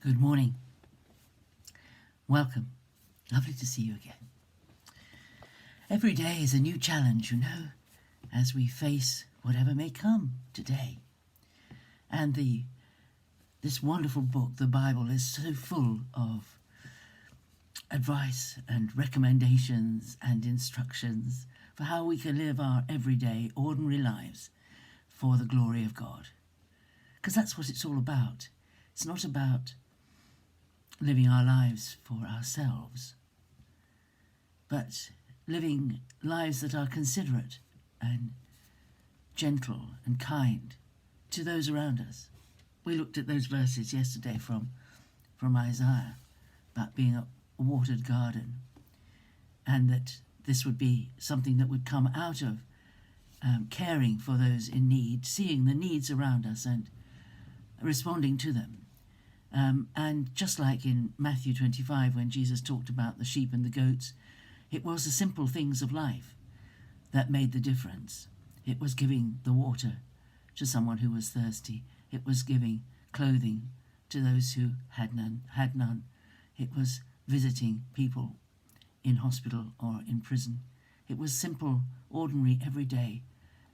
Good morning. Welcome. Lovely to see you again. Every day is a new challenge, as we face whatever may come today. And this wonderful book, the Bible, is so full of advice and recommendations and instructions for how we can live our everyday, ordinary lives for the glory of God. Because that's what it's all about. It's not about living our lives for ourselves, but living lives that are considerate and gentle and kind to those around us. We looked at those verses yesterday from Isaiah about being a watered garden, and that this would be something that would come out of caring for those in need, seeing the needs around us and responding to them. And just like in Matthew 25, when Jesus talked about the sheep and the goats, it was the simple things of life that made the difference. It was giving the water to someone who was thirsty. It was giving clothing to those who had none. It was visiting people in hospital or in prison. It was simple, ordinary, everyday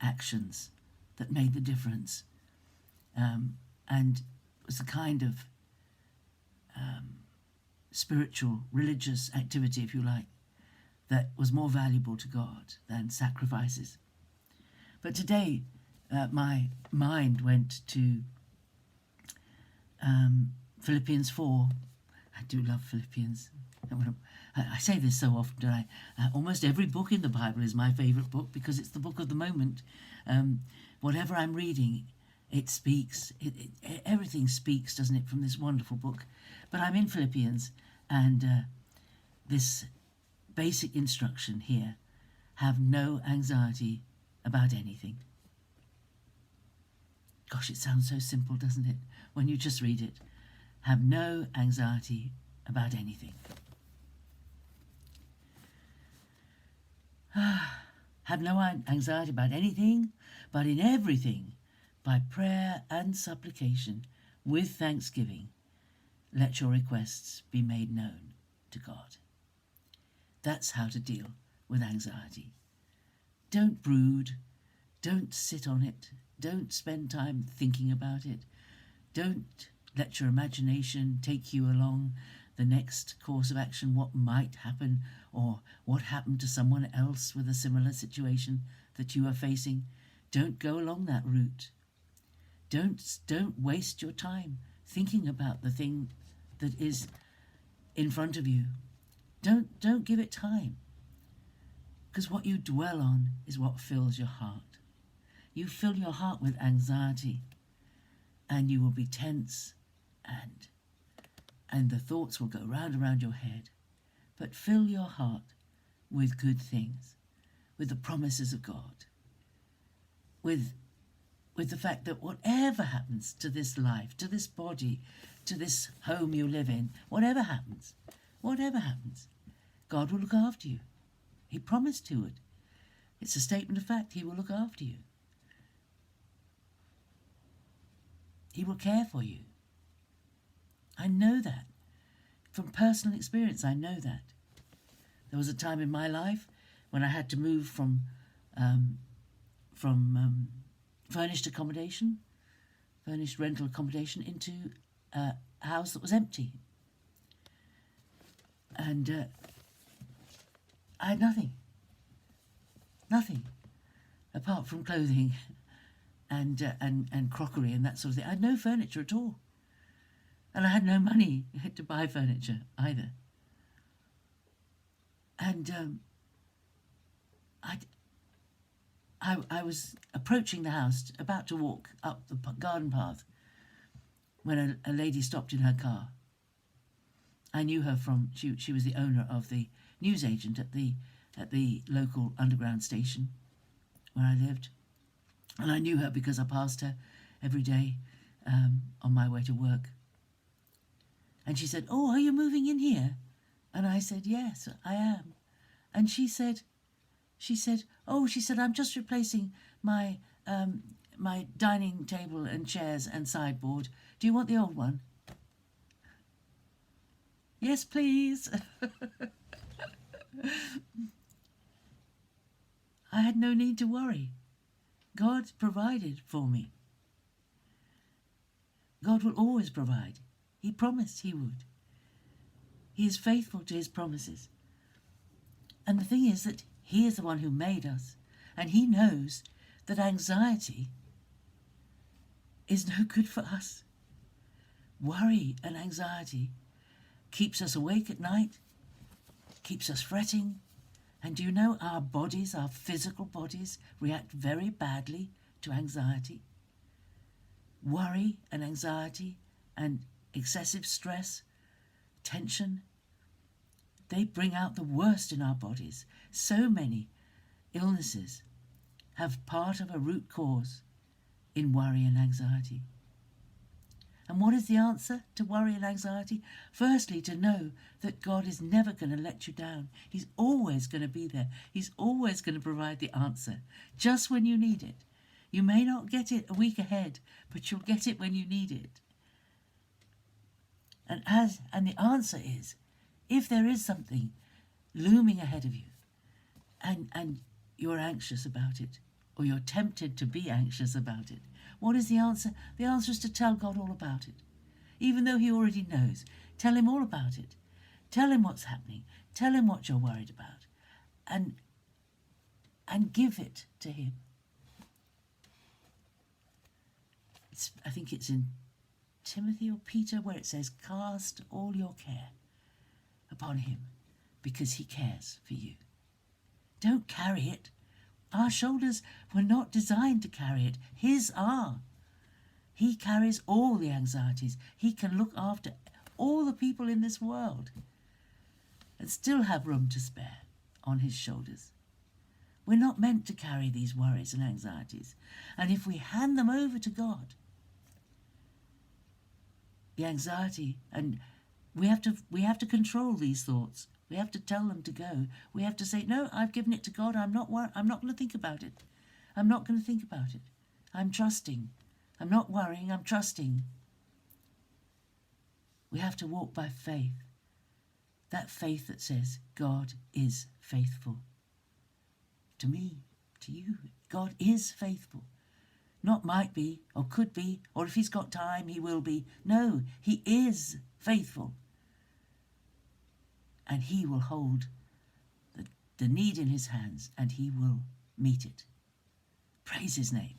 actions that made the difference. And it was a kind of spiritual, religious activity, if you like, that was more valuable to God than sacrifices. But today, my mind went to Philippians 4. I do love Philippians. I say this so often. Almost every book in the Bible is my favourite book because it's the book of the moment. Whatever I'm reading, it speaks. Everything speaks, doesn't it, from this wonderful book? But I'm in Philippians, and this basic instruction here: have no anxiety about anything. Gosh, it sounds so simple, doesn't it, when you just read it? Have no anxiety about anything. Have no anxiety about anything, but in everything, by prayer and supplication, with thanksgiving, let your requests be made known to God. That's how to deal with anxiety. Don't brood. Don't sit on it. Don't spend time thinking about it. Don't let your imagination take you along the next course of action, what might happen or what happened to someone else with a similar situation that you are facing. Don't go along that route. Don't waste your time thinking about the thing that is in front of you. Don't give it time, because what you dwell on is what fills your heart. You fill your heart with anxiety, and you will be tense, and the thoughts will go round and round your head. But fill your heart with good things, with the promises of God, with the fact that whatever happens to this life, to this body, to this home you live in, whatever happens, God will look after you. He promised to it. It's a statement of fact. He will look after you. He will care for you. I know that. From personal experience, I know that. There was a time in my life when I had to move from furnished rental accommodation, into a house that was empty. And I had nothing, apart from clothing and crockery and that sort of thing. I had no furniture at all. And I had no money to buy furniture either. And I was approaching the house, about to walk up the garden path, when a lady stopped in her car. I knew her from, she was the owner of the newsagent at the local underground station where I lived. And I knew her because I passed her every day on my way to work. And she said, "Oh, are you moving in here?" And I said, "Yes, I am." And she said, "I'm just replacing my my dining table and chairs and sideboard. Do you want the old one?" Yes, please. I had no need to worry. God provided for me. God will always provide. He promised he would. He is faithful to his promises. And the thing is that he is the one who made us, and he knows that anxiety is no good for us. Worry and anxiety keeps us awake at night, keeps us fretting. And do you know our bodies, our physical bodies, react very badly to anxiety? Worry and anxiety and excessive stress, tension, they bring out the worst in our bodies. So many illnesses have part of a root cause in worry and anxiety. And what is the answer to worry and anxiety? Firstly, to know that God is never going to let you down. He's always going to be there. He's always going to provide the answer, just when you need it. You may not get it a week ahead, but you'll get it when you need it. And the answer is, if there is something looming ahead of you, and you're anxious about it, or you're tempted to be anxious about it, what is the answer? The answer is to tell God all about it. Even though he already knows, tell him all about it. Tell him what's happening. Tell him what you're worried about. And give it to him. I think it's in Timothy or Peter where it says, cast all your care upon him because he cares for you. Don't carry it. Our shoulders were not designed to carry it. His are. He carries all the anxieties. He can look after all the people in this world and still have room to spare on his shoulders. We're not meant to carry these worries and anxieties. And if we hand them over to God, the anxiety, and we have to control these thoughts. We have to tell them to go. We have to say, no, I've given it to God. I'm not going to think about it. I'm not going to think about it. I'm trusting. I'm not worrying. I'm trusting. We have to walk by faith. That faith that says, God is faithful. To me, to you, God is faithful. Not might be, or could be, or if he's got time, he will be. No, he is faithful. And he will hold the need in his hands, and he will meet it. Praise his name.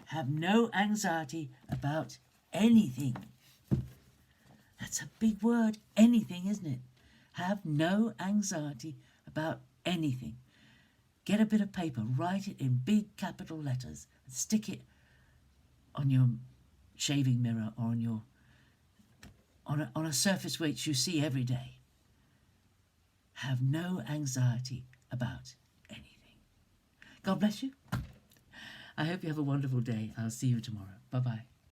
Have no anxiety about anything. That's a big word, anything, isn't it? Have no anxiety about anything. Get a bit of paper, write it in big capital letters, and stick it on your shaving mirror or on a surface which you see every day. Have no anxiety about anything. God bless you. I hope you have a wonderful day. I'll see you tomorrow. Bye-bye.